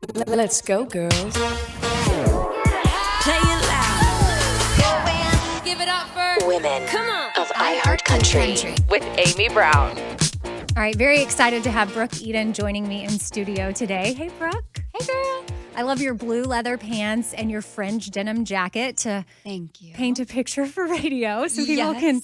Let's go, girls. Play it loud. Give it up for Women Come on. of iHeartCountry With Amy Brown. All right, very excited to have Brooke Eden joining me in studio today. Hey, Brooke. Hey, girl. I love your blue leather pants and your fringe denim jacket to Thank you. paint a picture for radio so people can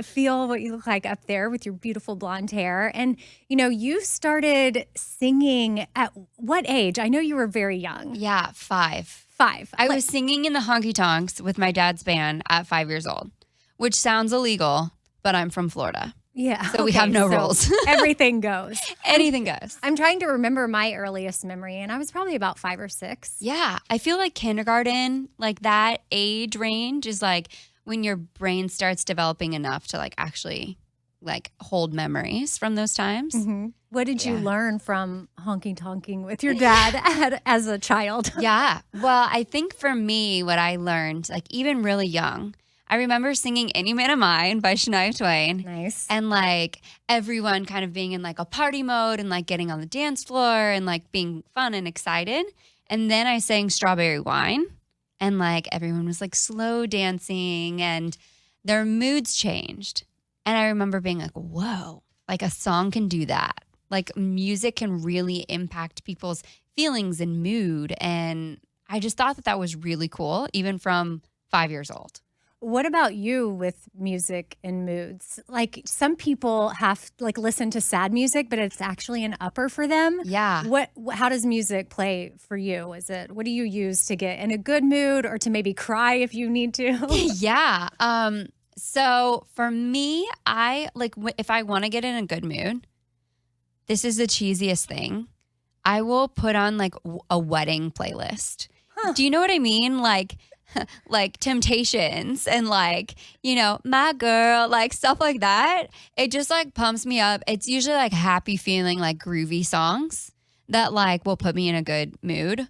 feel what you look like up there with your beautiful blonde hair. And, you know, you started singing at what age? I know you were very young. Yeah, 5. 5. I was singing in the honky tonks with my dad's band at 5 years old, which sounds illegal, but I'm from Florida. Yeah. So we have no rules. Everything goes. Anything goes. I'm trying to remember my earliest memory, and I was probably about 5 or 6. Yeah. I feel like kindergarten, like that age range is like when your brain starts developing enough to like actually like hold memories from those times. Mm-hmm. What did you learn from honky-tonking with your dad as a child? Yeah. Well, I think for me, what I learned, like even really young, I remember singing Any Man of Mine by Shania Twain. Nice. And like everyone kind of being in like a party mode and like getting on the dance floor and like being fun and excited. And then I sang Strawberry Wine and like everyone was like slow dancing and their moods changed. And I remember being like, whoa, like a song can do that. Like music can really impact people's feelings and mood. And I just thought that that was really cool, even from 5 years old. What about you with music and moods? Like some people have like listen to sad music, but it's actually an upper for them. Yeah. How does music play for you? What do you use to get in a good mood or to maybe cry if you need to? Yeah. So for me, I like if I want to get in a good mood, this is the cheesiest thing. I will put on like a wedding playlist. Do you know what I mean? Like Temptations and like, you know, My Girl, like stuff like that. It just like pumps me up. It's usually like happy feeling, like groovy songs that like will put me in a good mood.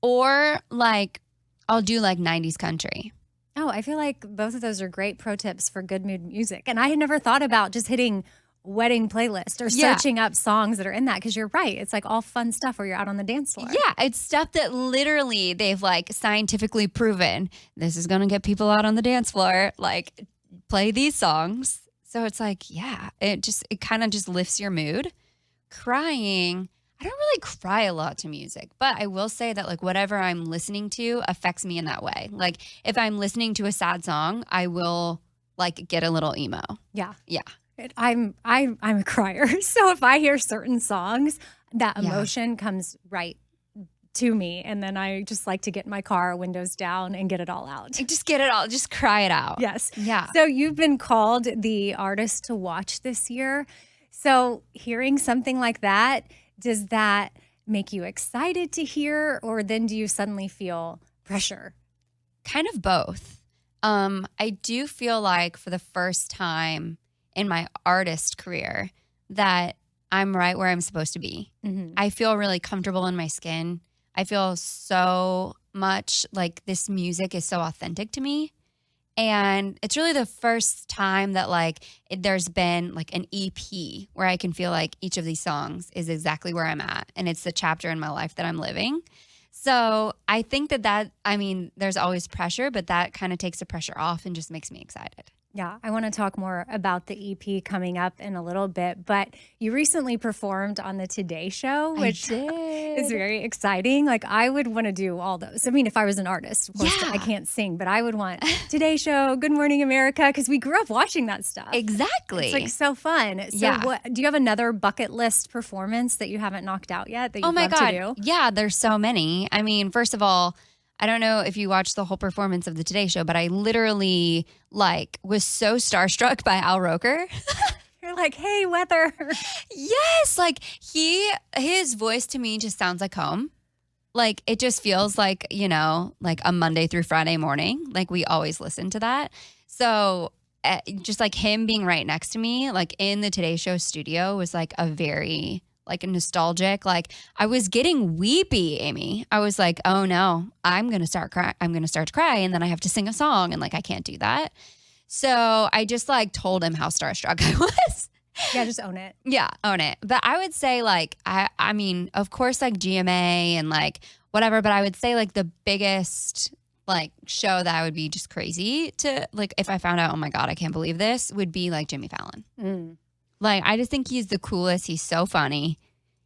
Or like I'll do like 90s country. Oh, I feel like both of those are great pro tips for good mood music. And I had never thought about just hitting wedding playlist or searching up songs that are in that, because you're right. It's like all fun stuff where you're out on the dance floor. Yeah, it's stuff that literally they've like scientifically proven this is going to get people out on the dance floor. Like play these songs. So it's like, yeah, it kind of just lifts your mood. Crying, I don't really cry a lot to music, but I will say that like whatever I'm listening to affects me in that way. Like if I'm listening to a sad song, I will like get a little emo. Yeah. Yeah. I'm a crier. So if I hear certain songs, that emotion comes right to me. And then I just like to get in my car, windows down, and get it all out. Just get it all, just cry it out. Yes. Yeah. So you've been called the artist to watch this year. So hearing something like that, does that make you excited to hear, or then do you suddenly feel pressure? Kind of both. I do feel like for the first time in my artist career that I'm right where I'm supposed to be. Mm-hmm. I feel really comfortable in my skin. I feel so much like this music is so authentic to me. And it's really the first time that like there's been like an EP where I can feel like each of these songs is exactly where I'm at. And it's the chapter in my life that I'm living. So I think that I mean, there's always pressure, but that kind of takes the pressure off and just makes me excited. Yeah, I want to talk more about the EP coming up in a little bit, but you recently performed on the Today Show, which is very exciting. Like I would want to do all those. I mean, if I was an artist, of course, I can't sing, but I would want Today Show, Good Morning America, because we grew up watching that stuff. Exactly. It's like so fun. So do you have another bucket list performance that you haven't knocked out yet that you'd love to do? Yeah, there's so many. I mean, first of all, I don't know if you watched the whole performance of the Today Show, but I literally like was so starstruck by Al Roker. You're like, hey, weather. Yes, like his voice to me just sounds like home. Like it just feels like, you know, like a Monday through Friday morning. Like we always listen to that. So just like him being right next to me, like in the Today Show studio was like a very like a nostalgic, like I was getting weepy, Amy. I was like, oh no, I'm going to start to cry. And then I have to sing a song and like, I can't do that. So I just like told him how starstruck I was. Yeah, just own it. Yeah, own it. But I would say like, I mean, of course, like GMA and like whatever, but I would say like the biggest like show that I would be just crazy to like, if I found out, oh my God, I can't believe this, would be like Jimmy Fallon. Like, I just think he's the coolest. He's so funny.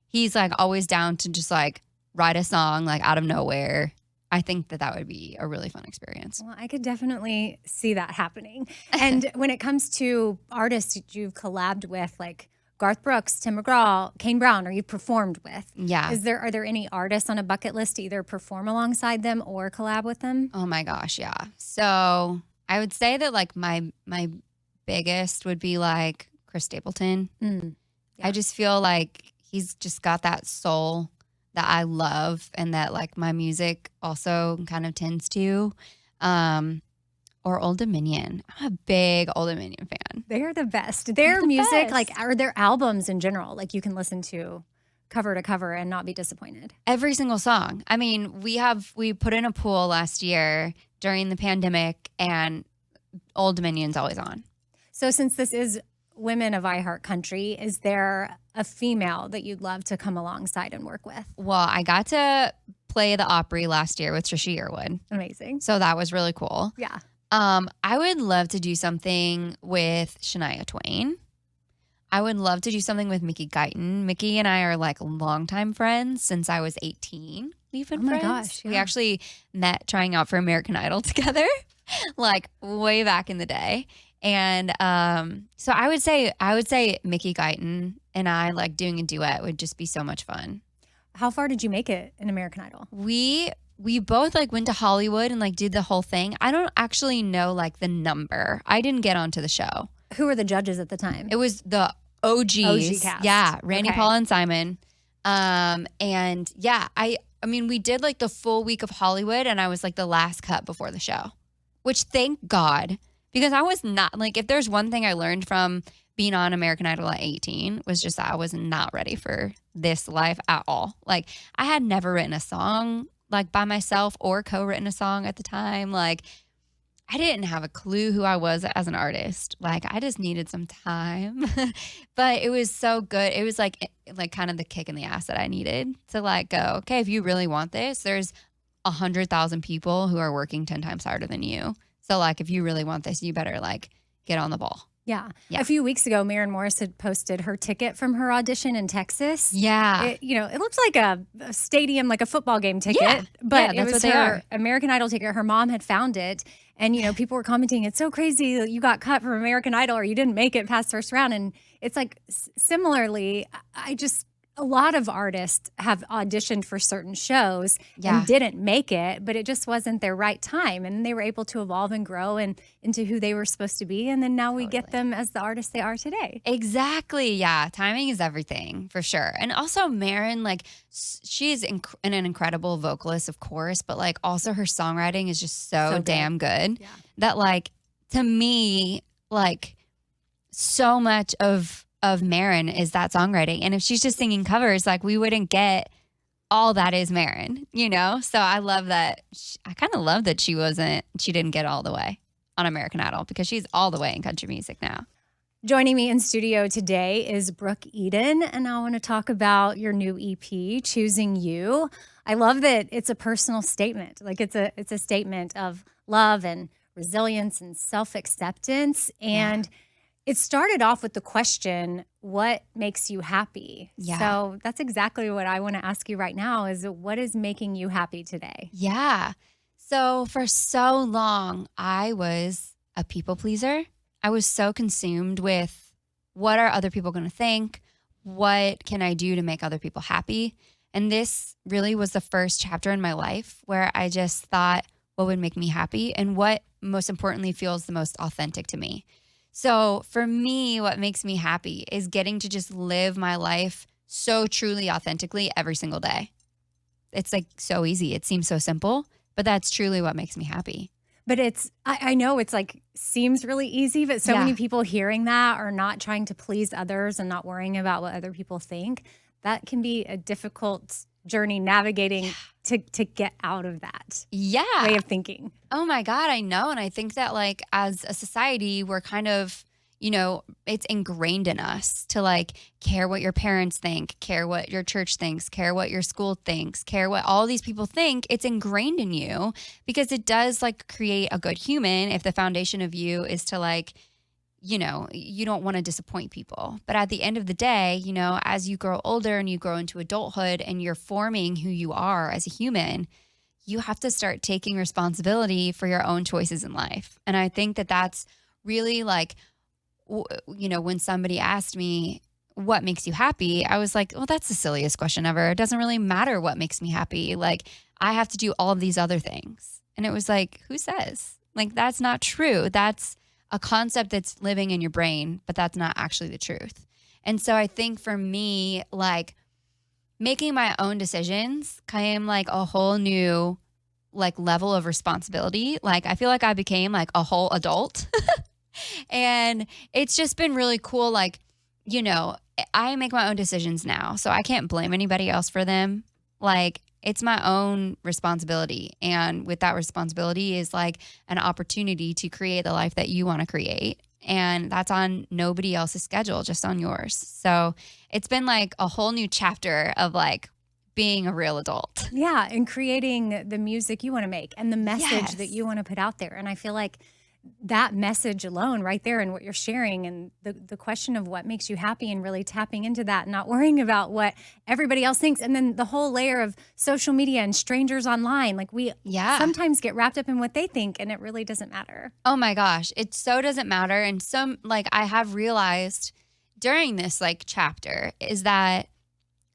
He's like always down to just like write a song like out of nowhere. I think that would be a really fun experience. Well, I could definitely see that happening. And when it comes to artists that you've collabed with, like Garth Brooks, Tim McGraw, Kane Brown, or you've performed with, yeah, are there any artists on a bucket list to either perform alongside them or collab with them? Oh my gosh, yeah. So I would say that like my biggest would be like Chris Stapleton. Yeah. I just feel like he's just got that soul that I love and that like my music also kind of tends to. Or Old Dominion. I'm a big Old Dominion fan. They're the best. Their music, like, or their albums in general, like you can listen to cover and not be disappointed. Every single song. I mean, we put in a pool last year during the pandemic and Old Dominion's always on. So since this is Women of iHeartCountry, is there a female that you'd love to come alongside and work with? Well, I got to play the Opry last year with Trisha Yearwood. Amazing. So that was really cool. Yeah. I would love to do something with Shania Twain. I would love to do something with Mickey Guyton. Mickey and I are like longtime friends since I was 18. We've been friends. Gosh, yeah. We actually met trying out for American Idol together, like way back in the day. And so I would say Mickey Guyton and I like doing a duet would just be so much fun. How far did you make it in American Idol? We both like went to Hollywood and like did the whole thing. I don't actually know like the number. I didn't get onto the show. Who were the judges at the time? It was the OGs. OG cast. Yeah, Randy, Paul, and Simon. And yeah, I mean, we did like the full week of Hollywood and I was like the last cut before the show, which thank God, because I was not like, if there's one thing I learned from being on American Idol at 18 was just that I was not ready for this life at all. Like I had never written a song like by myself or co-written a song at the time. Like I didn't have a clue who I was as an artist. Like I just needed some time, but it was so good. It was like kind of the kick in the ass that I needed to like go, okay, if you really want this, there's 100,000 people who are working 10 times harder than you. So like, if you really want this, you better like get on the ball. Yeah. A few weeks ago, Maren Morris had posted her ticket from her audition in Texas. Yeah. It looks like a stadium, like a football game ticket, yeah. but yeah, it was her American Idol ticket. Her mom had found it. And, people were commenting, it's so crazy that you got cut from American Idol or you didn't make it past first round. And it's like, similarly, a lot of artists have auditioned for certain shows and didn't make it, but it just wasn't their right time. And they were able to evolve and grow into who they were supposed to be. And then now we get them as the artists they are today. Exactly. Yeah. Timing is everything for sure. And also Maren, like she's an incredible vocalist, of course, but like also her songwriting is just so damn good that like, to me, like so much of Maren is that songwriting. And if she's just singing covers, like we wouldn't get all that is Maren, So I love that. I kind of love that she didn't get all the way on American Idol because she's all the way in country music now. Joining me in studio today is Brooke Eden, and I want to talk about your new EP, Choosing You. I love that it's a personal statement. Like it's a statement of love and resilience and self-acceptance. And it started off with the question, what makes you happy? Yeah. So that's exactly what I want to ask you right now is what is making you happy today? Yeah. So for so long, I was a people pleaser. I was so consumed with what are other people going to think? What can I do to make other people happy? And this really was the first chapter in my life where I just thought, what would make me happy? And what most importantly feels the most authentic to me. So for me, what makes me happy is getting to just live my life so truly authentically every single day. It's like so easy. It seems so simple, but that's truly what makes me happy. But I know it's like seems really easy, but so many people hearing that are not trying to please others and not worrying about what other people think. That can be a difficult journey navigating to get out of that way of thinking. Oh my God, I know. And I think that like as a society, we're kind of, it's ingrained in us to like care what your parents think, care what your church thinks, care what your school thinks, care what all these people think. It's ingrained in you because it does like create a good human if the foundation of you is to like, you don't want to disappoint people. But at the end of the day, as you grow older and you grow into adulthood and you're forming who you are as a human, you have to start taking responsibility for your own choices in life. And I think that that's really like, when somebody asked me, what makes you happy? I was like, well, that's the silliest question ever. It doesn't really matter what makes me happy. Like, I have to do all of these other things. And it was like, who says? Like, that's not true. That's a concept that's living in your brain, but that's not actually the truth. And so I think for me, like making my own decisions came like a whole new like level of responsibility. Like I feel like I became like a whole adult and it's just been really cool. Like, I make my own decisions now, so I can't blame anybody else for them. Like it's my own responsibility. And with that responsibility is like an opportunity to create the life that you want to create. And that's on nobody else's schedule, just on yours. So it's been like a whole new chapter of like being a real adult. Yeah. And creating the music you want to make and the message that you want to put out there. And I feel like that message alone right there and what you're sharing and the question of what makes you happy and really tapping into that and not worrying about what everybody else thinks. And then the whole layer of social media and strangers online, like we sometimes get wrapped up in what they think and it really doesn't matter. Oh my gosh. It so doesn't matter. And some like I have realized during this like chapter is that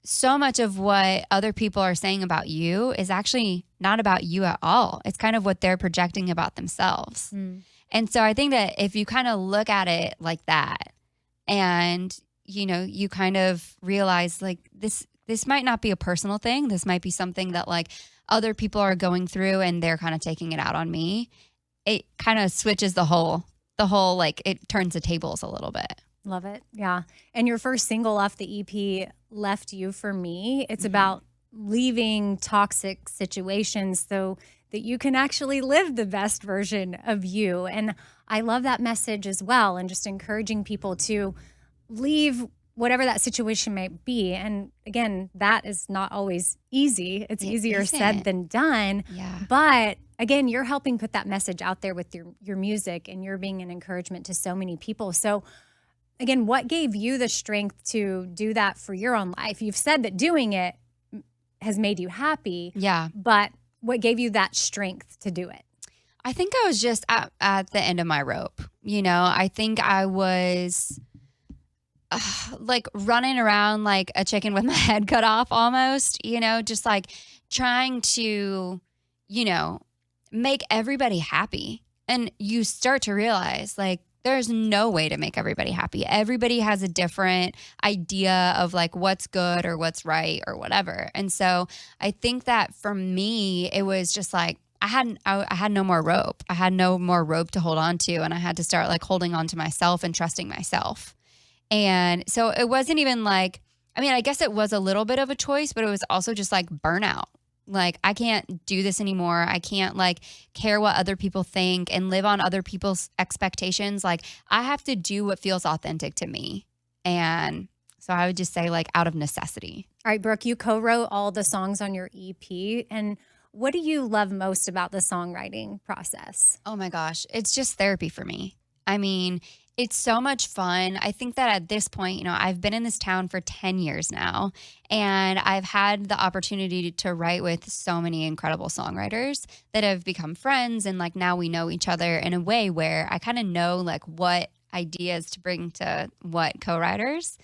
so much of what other people are saying about you is actually not about you at all. It's kind of what they're projecting about themselves. And so I think that if you kind of look at it like that and, you kind of realize like this might not be a personal thing. This might be something that like other people are going through and they're kind of taking it out on me. It kind of switches the whole like it turns the tables a little bit. Love it. Yeah. And your first single off the EP, Left You For Me, it's about leaving toxic situations so that you can actually live the best version of you. And I love that message as well. And just encouraging people to leave whatever that situation might be. And again, that is not always easy. It's easier said than done. Yeah. But again, you're helping put that message out there with your music and you're being an encouragement to so many people. So again, what gave you the strength to do that for your own life? You've said that doing it has made you happy. Yeah. But what gave you that strength to do it? I think I was just at the end of my rope. I think I was like running around like a chicken with my head cut off almost, just like trying to, make everybody happy. And you start to realize like, there's no way to make everybody happy. Everybody has a different idea of like what's good or what's right or whatever. And so I think that for me, it was just like I had no more rope. I had no more rope to hold on to. And I had to start like holding on to myself and trusting myself. And so it wasn't even like, I guess it was a little bit of a choice, but it was also just like burnout. Like, I can't do this anymore. I can't like care what other people think and live on other people's expectations. Like, I have to do what feels authentic to me. And so I would just say like out of necessity. All right, Brooke, you co-wrote all the songs on your EP. And what do you love most about the songwriting process? Oh my gosh. It's just therapy for me. It's so much fun. I think that at this point, I've been in this town for 10 years now, and I've had the opportunity to write with so many incredible songwriters that have become friends. And like now we know each other in a way where I kind of know like what ideas to bring to what co-writers.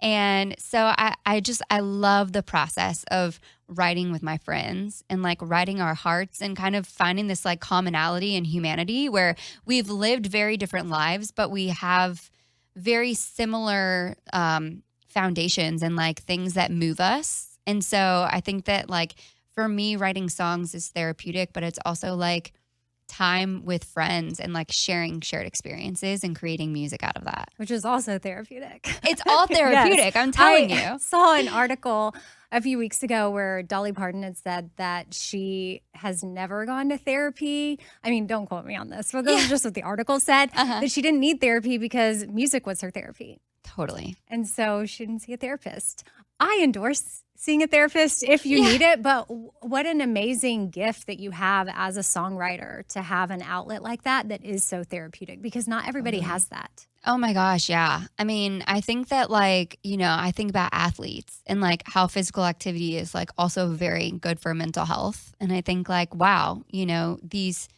And so I love the process of writing with my friends and like writing our hearts and kind of finding this like commonality and humanity where we've lived very different lives, but we have very similar foundations and like things that move us. And so I think that like for me, writing songs is therapeutic, but it's also like time with friends and like sharing shared experiences and creating music out of that. Which is also therapeutic. It's all therapeutic. Yes. I'm telling you. I saw an article a few weeks ago where Dolly Parton had said that she has never gone to therapy. I mean, don't quote me on this, but this is just what the article said, that she didn't need therapy because music was her therapy. Totally. And so she didn't see a therapist. I endorse seeing a therapist if you need it, but what an amazing gift that you have as a songwriter to have an outlet like that is so therapeutic, because not everybody has that. Oh my gosh, yeah. I mean, I think that like, you know, I think about athletes and like how physical activity is like also very good for mental health. And I think like, wow, you know, these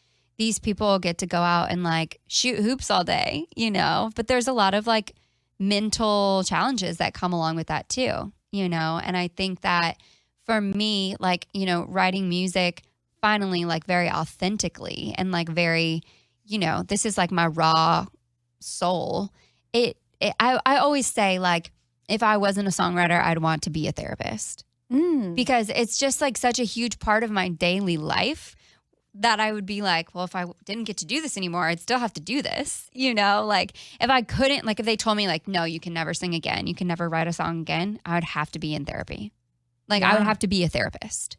people get to go out and like shoot hoops all day, you know, but there's a lot of like mental challenges that come along with that too, you know? And I think that for me, like, you know, writing music finally like very authentically and like very, you know, this is like my raw soul. I always say like, if I wasn't a songwriter, I'd want to be a therapist because it's just like such a huge part of my daily life that I would be like, well, if I didn't get to do this anymore, I'd still have to do this, you know? Like if I couldn't, like if they told me like, no, you can never sing again, you can never write a song again, I would have to be in therapy. Like I would have to be a therapist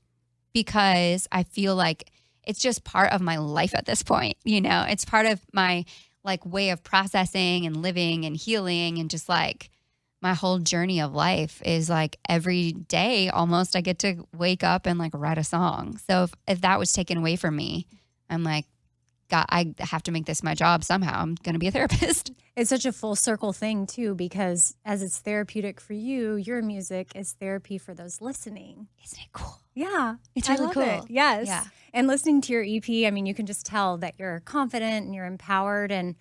because I feel like it's just part of my life at this point, you know? It's part of my like way of processing and living and healing, and just like my whole journey of life is like every day almost I get to wake up and like write a song. So if that was taken away from me, I'm like, God, I have to make this my job somehow. I'm going to be a therapist. It's such a full circle thing too, because as it's therapeutic for you, your music is therapy for those listening. Isn't it cool? Yeah. It's I really love cool. it. Yes. Yeah. And listening to your EP, I mean, you can just tell that you're confident and you're empowered. And,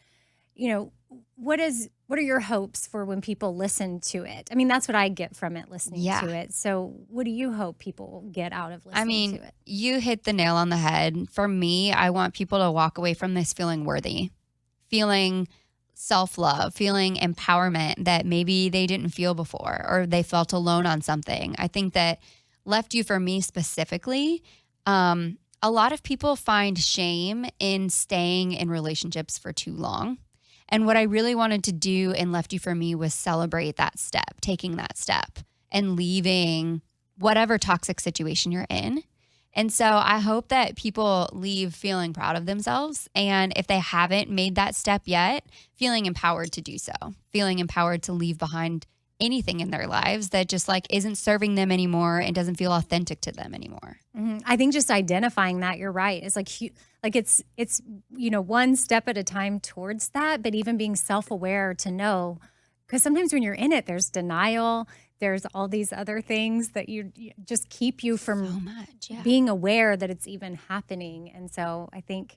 you know, what are your hopes for when people listen to it? I mean, that's what I get from it, listening to it. So what do you hope people get out of listening to it? You hit the nail on the head. For me, I want people to walk away from this feeling worthy, feeling self-love, feeling empowerment that maybe they didn't feel before, or they felt alone on something. I think that Left You For Me specifically, a lot of people find shame in staying in relationships for too long. And what I really wanted to do in Left You For Me was celebrate that step, taking that step and leaving whatever toxic situation you're in. And so I hope that people leave feeling proud of themselves. And if they haven't made that step yet, feeling empowered to do so, feeling empowered to leave behind anything in their lives that just like isn't serving them anymore and doesn't feel authentic to them anymore. Mm-hmm. I think just identifying that, you're right. It's like it's you know, one step at a time towards that, but even being self-aware to know, because sometimes when you're in it, there's denial, there's all these other things that you just keep you from being aware that it's even happening. And so I think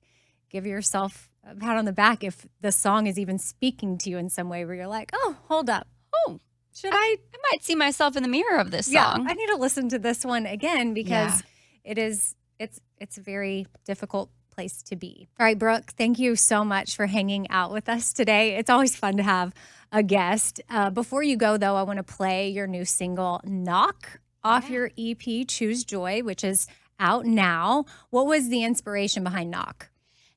give yourself a pat on the back if the song is even speaking to you in some way where you're like, oh, hold up. Oh, I might see myself in the mirror of this song. Yeah, I need to listen to this one again because it's a very difficult place to be. All right, Brooke, thank you so much for hanging out with us today. It's always fun to have a guest. Before you go, though, I want to play your new single, Knock, off your EP, Choose Joy, which is out now. What was the inspiration behind Knock?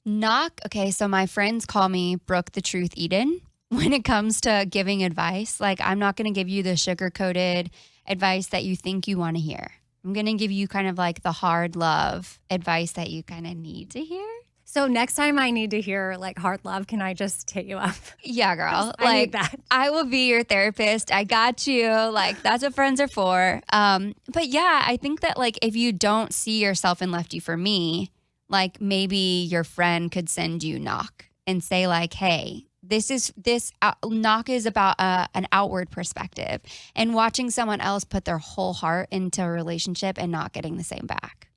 Knock, okay, so my friends call me Brooke the Truth Eden. When it comes to giving advice, like I'm not going to give you the sugar-coated advice that you think you want to hear. I'm going to give you kind of like the hard love advice that you kind of need to hear. So next time I need to hear like hard love, can I just hit you up? Yeah, girl. I need that. I will be your therapist. I got you. Like that's what friends are for. But yeah, I think that like if you don't see yourself in Left You For Me, like maybe your friend could send you Knock and say like, hey, this Knock is about an outward perspective and watching someone else put their whole heart into a relationship and not getting the same back.